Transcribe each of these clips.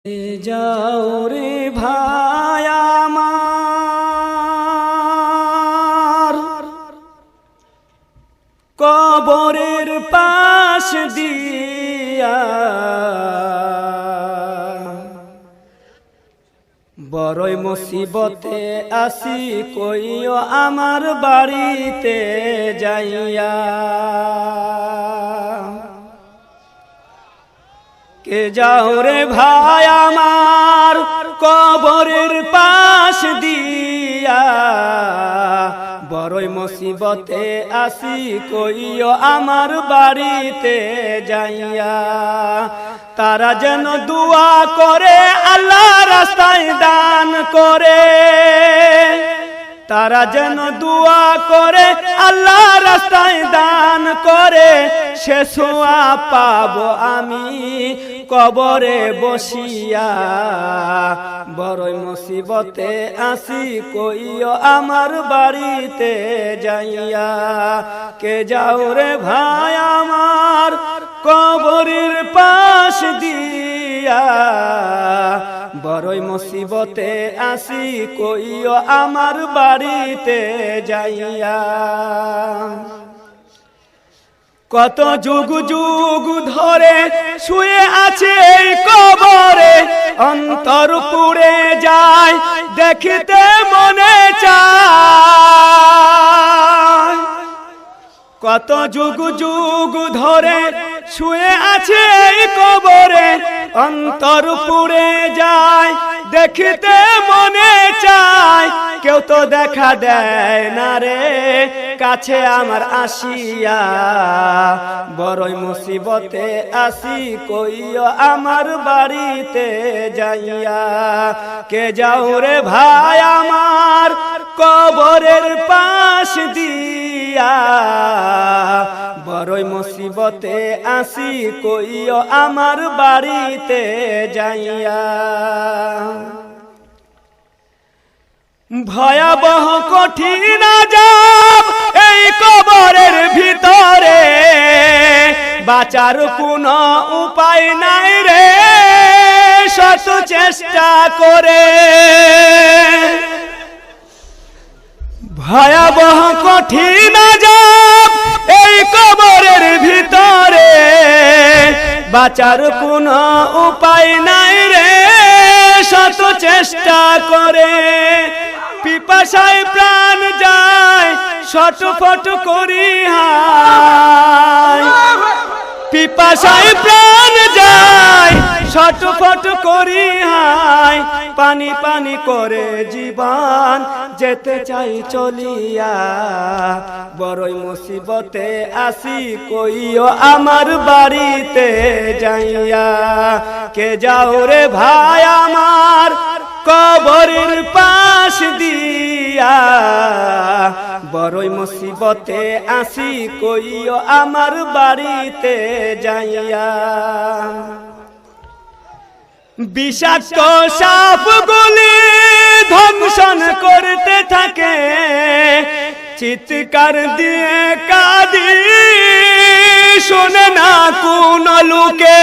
যাও রে ভাই আমার, কবরের পাশ দিয়া বড়ই মুসিবতে আসি কইও আমার বাড়িতে যাইয়া। কে যাও রে ভাই আমার, কবরের পাশ দিয়া বড়ই মুসিবতে আসি কইও আমার বাড়িতে যাইয়া। তারা যেন দোয়া করে আল্লাহ রাস্তায় দান করে, তারা যেন দোয়া করে আল্লাহ রাস্তায় দান করে, সে ছোঁয়া পাবো আমি কবরে বসিয়া। বড়ই মুসিবতে আসি কইও আমার বাড়িতে যাইয়া। কে যাও রে ভাই আমার, কবরের পাশ দিয়া বড়ই মুসিবতে আসি কইও আমার বাড়িতে যাইয়া। কত যুগ যুগ ধরে শুয়ে আছে এই কবরে, অন্তর পুড়ে যায় দেখিতে মনে চায়। কত যুগ যুগ ধরে শুয়ে আছে এই কবরে, অন্তর পুড়ে যায় দেখিতে মনে চায়। কেউ তো দেখা দেয় না রে কাছে আমার আসিয়া। বড়ই মুসিবতে আসি কইও আমার বাড়িতে যাইয়া। কে যাও রে ভাই আমার, কবরের পাশ দিয়া বড়ই মুসিবতে আসি কইও আমার বাড়িতে যাইয়া। ভয়াবহ কঠিন আযাব এই কবরের ভিতরে, বাঁচার কোনো উপায় নাই রে শত চেষ্টা করে। ভয়াবহ কঠিন আযাব এই কবরের ভিতরে, বাঁচার কোনো উপায় নাই রে শত চেষ্টা করে। পিপাসায় প্রাণ যায় ছটফট করি হায়, পিপাসায় প্রাণ যায় ছটফট করি হায়। পানি পানি করে জীবন যেতে চাই চলিয়া। বড়ই মুসিবতে আসি কইও আমার বাড়িতে যাইয়া। কে যাও রে ভাই আমার, কবরের পাশ দিয়া বড়ই মুসিবতে আসি কইও আমার বাড়িতে যাইয়া। বিষাক্ত সাপগুলি ধ্বংসন করতে থাকে, চিৎকার দিয়ে কাঁদি শোনে না কোন লোকে।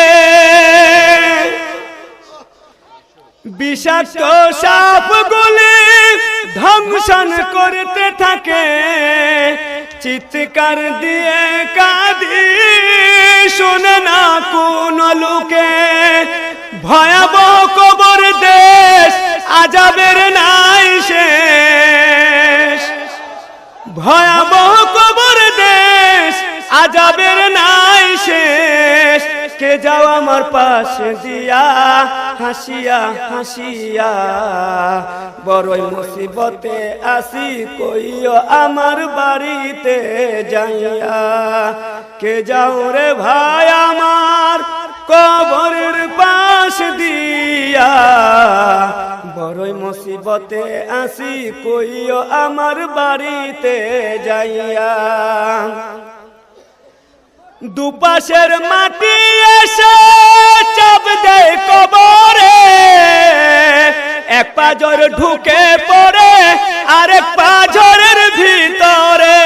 বিষাক্ত সাপগুলি ধ্বংসন করতে থাকে, চিৎকার দিয়ে কাঁদি শোনে না কোন লোকে। ভয়াবহ কবর দেশ আযাবের নাই শেষ, ভয়াবহ কবর দেশ আযাবের নাই শেষ। কে যাও আমার পাশে দিয়া হাসিয়া হাসিয়া, বড়ই মুসিবতে আসি কইও আমার বাড়িতে যাইয়া। কে যাও রে ভাই আমার, কবরের পাশ দিয়া বড়ই মুসিবতে আসি কইও আমার বাড়িতে যাইয়া। দুপাশের মাটি এসে চাপ দেয় কবরে, এক পাঁজর ঢুকে পড়ে আরেক পাঁজরের ভিতরে।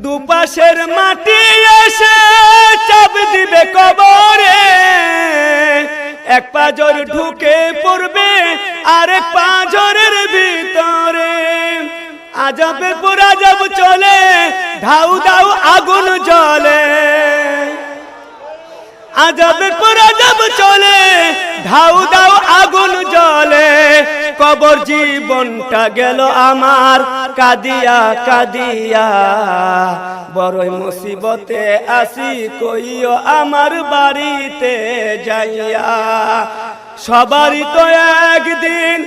দুপাশের মাটি এসে চাপ দিবে কবর পাঁজর ঢুকে পড়বে আরেক পাঁজরের ভিতরে আজবের পর আজব চলে ধাউ ধাউ আগুন জ্বলে আজবের পর আজব চলে ধাউ ধাউ আগুন জ্বলে কবর জীবনটা গেল আমার কাদিয়া কাদিয়া বড়ই মুসিবতে আসি কইও আমার বাড়িতে যাইয়া সবারই তো একদিন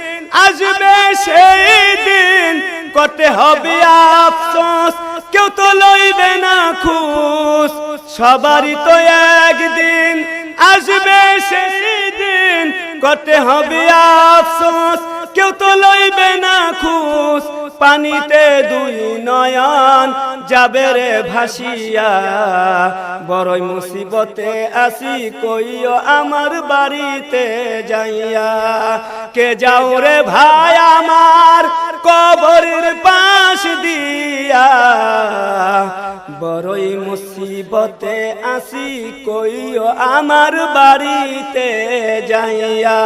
আসবে সেই দিন করতে হবে আফসোস কেউ তো লইবে না খুশ সবারই তো একদিন আসবে সেই দিন করতে হবে আফসোস কেউ তো লইবে না খুশ পানিতে দুই নয়ন যাবে রে ভাসিয়া বড়ই মুসিবতে আসি কইও আমার বাড়িতে যাইয়া কে যাও রে ভাই আমার কবরের পাশ দিয়া বড়ই মুসিবতে আসি কইও আমার বাড়িতে যাইয়া